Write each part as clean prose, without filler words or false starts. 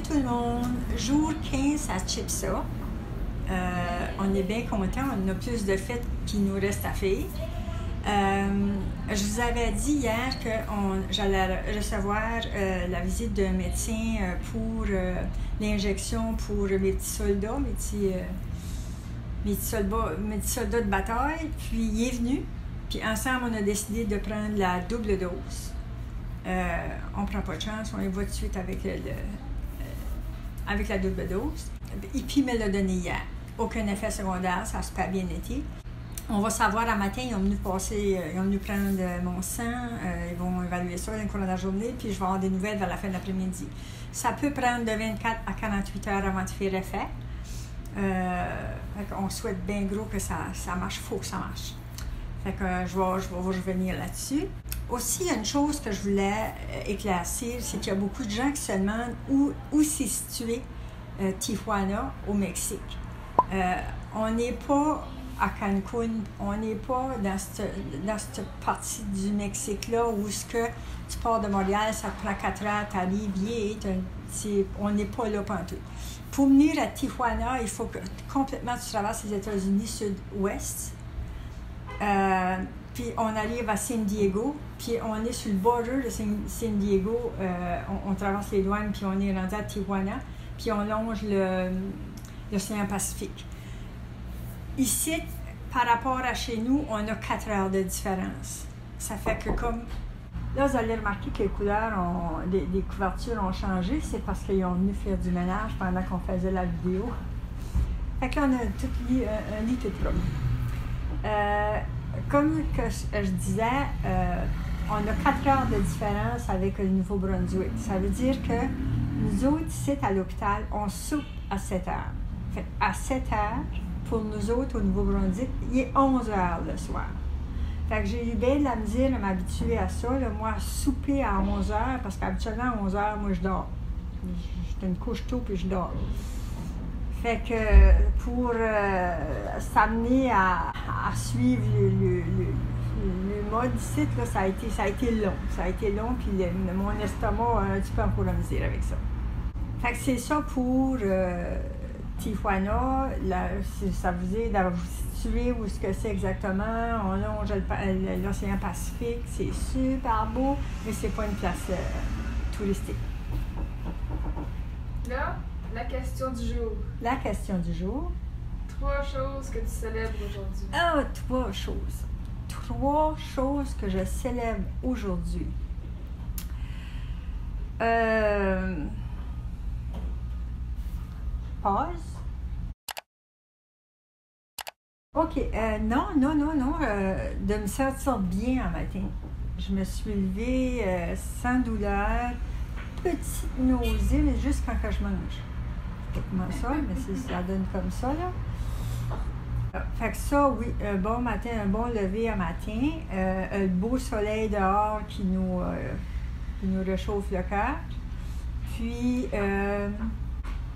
tout le monde. Jour 15 à Chipsa. On est bien contents. On a plus de fêtes qu'il nous reste à faire. Je vous avais dit hier que j'allais recevoir la visite d'un médecin pour l'injection pour mes petits soldats, mes petits soldats de bataille. Puis il est venu. Puis ensemble, on a décidé de prendre la double dose. On ne prend pas de chance, on y va tout de suite avec la double dose. Et puis, il me l'a donné hier. Aucun effet secondaire, ça a super bien été. On va savoir à matin, ils ont venu prendre mon sang, ils vont évaluer ça dans le cours de la journée, puis je vais avoir des nouvelles vers la fin de l'après-midi. Ça peut prendre de 24 à 48 heures avant de faire effet. On souhaite bien gros que ça marche, il faut que ça marche. Fait que je vais revenir là-dessus. Aussi, il y a une chose que je voulais éclaircir, c'est qu'il y a beaucoup de gens qui se demandent où c'est situé Tijuana au Mexique. On n'est pas à Cancun, on n'est pas dans cette partie du Mexique-là où tu pars de Montréal, ça te prend 4 heures, tu arrives, on n'est pas là pantoute. Pour venir à Tijuana, il faut que complètement tu traverses les États-Unis sud-ouest. Puis on arrive à San Diego, puis on est sur le border de San Diego, on traverse les douanes, puis on est rendu à Tijuana, puis on longe l'océan Pacifique. Ici, par rapport à chez nous, on a 4 heures de différence. Ça fait que comme... Là, vous allez remarquer que les couleurs, les couvertures ont changé, c'est parce qu'ils ont venu faire du ménage pendant qu'on faisait la vidéo. Fait que là, on a un lit tout propre. Comme que je disais, on a 4 heures de différence avec le Nouveau-Brunswick. Ça veut dire que nous autres, ici à l'hôpital, on soupe à 7 heures. Fait à 7 heures, pour nous autres au Nouveau-Brunswick, il est 11 heures le soir. Fait que j'ai eu bien de la misère à m'habituer à ça. Là, moi, souper à 11 heures, parce qu'habituellement, à 11 heures, moi, je dors. Je une couche tôt, puis je dors. Fait que pour s'amener à suivre le mode ici, là, ça a été long. Ça a été long, puis mon estomac a un petit peu encore la misère avec ça. Fait que c'est ça pour Tijuana. Ça veut dire d'avoir situé où est-ce que c'est exactement. On longe l'océan Pacifique. C'est super beau, mais c'est pas une place touristique. Là, la question du jour. La question du jour. 3 choses que tu célèbres aujourd'hui. Ah, 3 choses. 3 choses que je célèbre aujourd'hui. Pause. OK. Non. De me sentir bien un matin. Je me suis levée sans douleur, petite nausée, mais juste quand je mange. Comment ça, mais ça donne comme ça, là. Fait que ça, oui, un bon matin, un bon lever à matin, un beau soleil dehors qui nous réchauffe le cœur. Puis,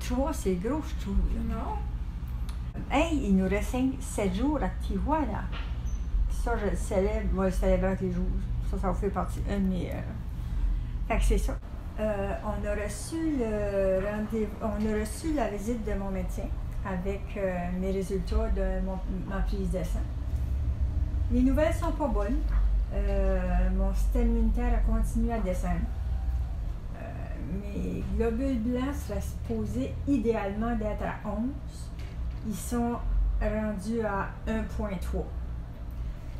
3, c'est gros, je trouve. Là. Non? Hey, il nous reste 7 jours à Tijuana. Ça, je le célèbre, moi, je célèbre avec les jours. Ça va faire partie de mes... Fait que c'est ça. On a reçu la visite de mon médecin avec mes résultats de ma prise de sang. Les nouvelles sont pas bonnes. Mon système immunitaire a continué à descendre. Mes globules blancs seraient supposés idéalement d'être à 11. Ils sont rendus à 1,3.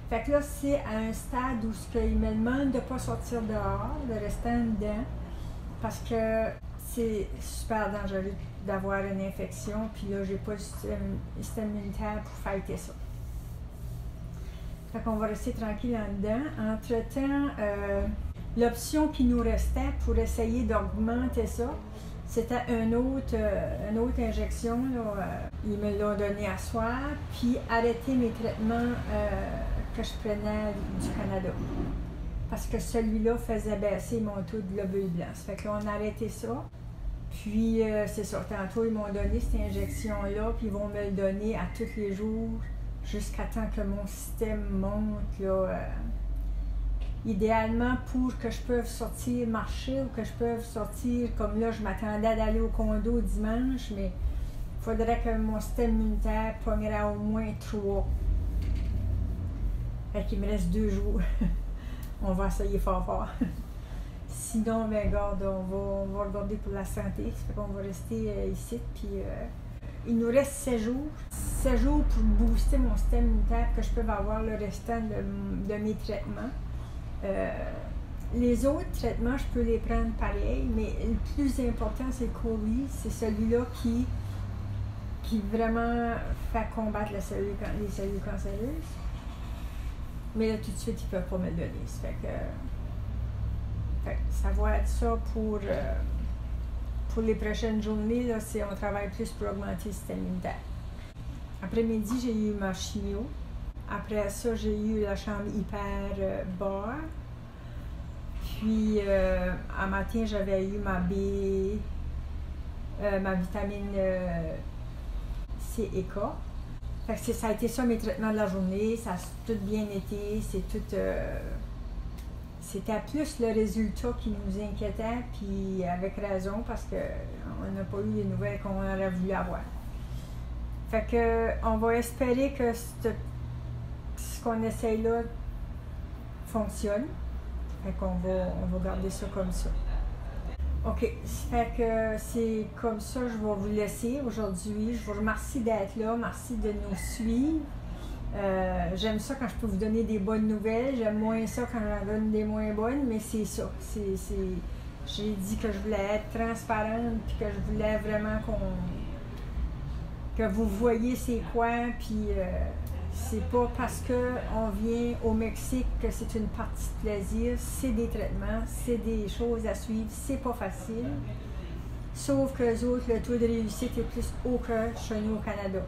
Fait que là, c'est à un stade où il me demande de ne pas sortir dehors, de rester en dedans, parce que c'est super dangereux d'avoir une infection, puis là, j'ai pas le système immunitaire pour fighter ça. Fait qu'on va rester tranquille en dedans. Entre-temps, l'option qui nous restait pour essayer d'augmenter ça, c'était une autre injection. Là, ils me l'ont donné à soir, puis arrêter mes traitements que je prenais du Canada. Parce que celui-là faisait baisser mon taux de globules blancs. Fait que là, on a arrêté ça. Puis, c'est ça. Tantôt, ils m'ont donné cette injection-là, puis ils vont me le donner à tous les jours jusqu'à temps que mon système monte là, idéalement pour que je puisse sortir marcher ou que je puisse sortir, comme là, je m'attendais d'aller au condo dimanche, mais il faudrait que mon système immunitaire pognerait au moins 3. Fait qu'il me reste 2 jours. On va essayer fort. Sinon, ben garde, on va regarder pour la santé. Ça fait qu'on va rester ici. Puis il nous reste 7 jours. 7 jours pour booster mon système immunitaire, que je peux avoir le restant de mes traitements. Les autres traitements, je peux les prendre pareil, mais le plus important, c'est Coli. C'est celui-là qui vraiment fait combattre les cellules cancéreuses. Mais là, tout de suite, ils ne peuvent pas me le donner. Ça fait que ça va être ça pour les prochaines journées. Là, on travaille plus pour augmenter le système immunitaire. Après-midi, j'ai eu ma chimio. Après ça, j'ai eu la chambre hyper basse. Puis, à matin, j'avais eu ma vitamine C et K. Fait que ça a été ça mes traitements de la journée. Ça a tout bien été. C'était plus le résultat qui nous inquiétait, puis avec raison, parce qu'on n'a pas eu les nouvelles qu'on aurait voulu avoir. Fait que on va espérer que ce qu'on essaye là fonctionne. Fait qu'on va garder ça comme ça. OK, fait que c'est comme ça je vais vous laisser aujourd'hui. Je vous remercie d'être là, merci de nous suivre. J'aime ça quand je peux vous donner des bonnes nouvelles, j'aime moins ça quand j'en donne des moins bonnes, mais c'est ça. J'ai dit que je voulais être transparente, puis que je voulais vraiment que vous voyez c'est quoi, puis c'est pas parce qu'on vient au Mexique que c'est une partie de plaisir, c'est des traitements, c'est des choses à suivre, c'est pas facile. Sauf que les autres, le taux de réussite est plus haut que chez nous au Canada.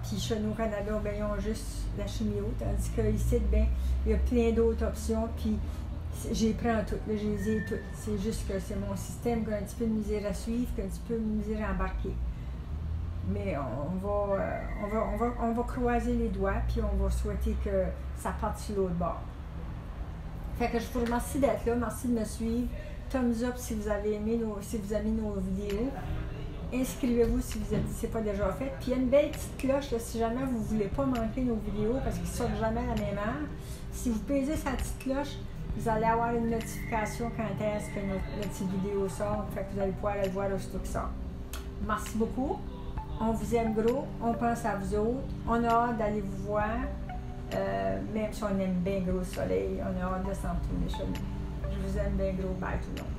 Puis chez nous au Canada, ben, ils ont juste la chimio, tandis qu'ici, ben, il y a plein d'autres options, puis j'y prends toutes, je les ai toutes. C'est juste que c'est mon système qui a un petit peu de misère à suivre, qui a un petit peu de misère à embarquer. Mais on va croiser les doigts, puis on va souhaiter que ça parte sur l'autre bord. Fait que je vous remercie d'être là, merci de me suivre. Thumbs up si vous avez aimé nos vidéos. Inscrivez-vous si c'est pas déjà fait. Puis il y a une belle petite cloche là, si jamais vous ne voulez pas manquer nos vidéos parce qu'ils ne sortent jamais à la même heure. Si vous pesez sa petite cloche, vous allez avoir une notification quand est-ce que notre petite vidéo sort. Fait que vous allez pouvoir aller voir aussitôt que ça. Merci beaucoup. On vous aime gros. On pense à vous autres. On a hâte d'aller vous voir. Même si on aime bien gros soleil, on a hâte de s'en retourner chez nous. Je vous aime bien gros. Bye tout le monde.